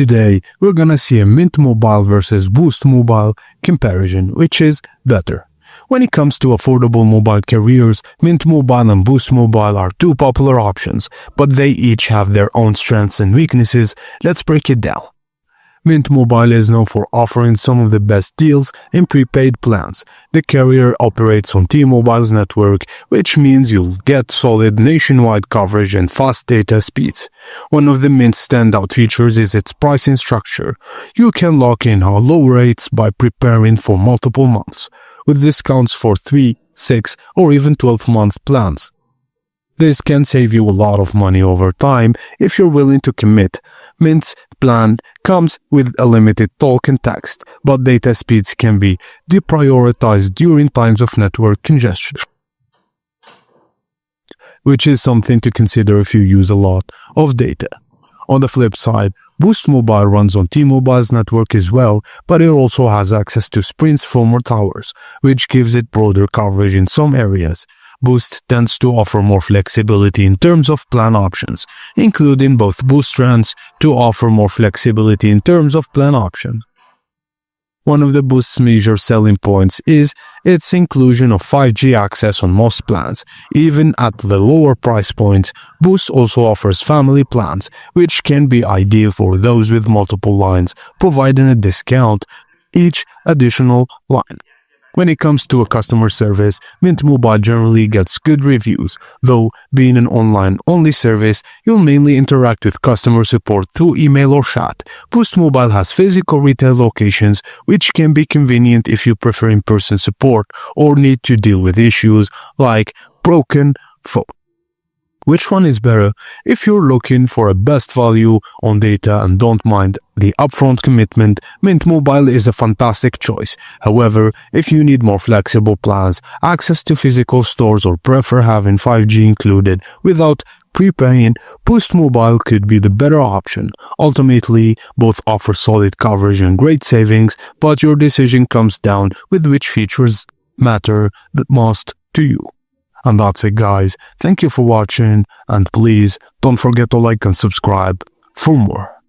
Today, we're gonna see a Mint Mobile versus Boost Mobile comparison, which is better. When it comes to affordable mobile carriers, Mint Mobile and Boost Mobile are two popular options, but they each have their own strengths and weaknesses. Let's break it down. Mint Mobile is known for offering some of the best deals in prepaid plans. The carrier operates on T-Mobile's network, which means you'll get solid nationwide coverage and fast data speeds. One of the Mint's standout features is its pricing structure. You can lock in low rates by preparing for multiple months, with discounts for 3, 6, or even 12-month plans. This can save you a lot of money over time if you're willing to commit. Mint's plan comes with a limited talk and text, but data speeds can be deprioritized during times of network congestion, which is something to consider if you use a lot of data. On the flip side, Boost Mobile runs on T-Mobile's network as well, but it also has access to Sprint's former towers, which gives it broader coverage in some areas. Boost tends to offer more flexibility in terms of plan options, including both Boost trends to offer more flexibility in terms of plan option. One of the Boost's major selling points is its inclusion of 5G access on most plans. Even at the lower price points, Boost also offers family plans, which can be ideal for those with multiple lines, providing a discount each additional line. When it comes to customer service, Mint Mobile generally gets good reviews. Though being an online-only service, you'll mainly interact with customer support through email or chat. Boost Mobile has physical retail locations, which can be convenient if you prefer in-person support or need to deal with issues like broken phone. Which one is better? If you're looking for a best value on data and don't mind the upfront commitment, Mint Mobile is a fantastic choice. However, if you need more flexible plans, access to physical stores, or prefer having 5G included without prepaying, Boost Mobile could be the better option. Ultimately, both offer solid coverage and great savings, but your decision comes down with which features matter the most to you. And that's it, guys. Thank you for watching, and please don't forget to like and subscribe for more.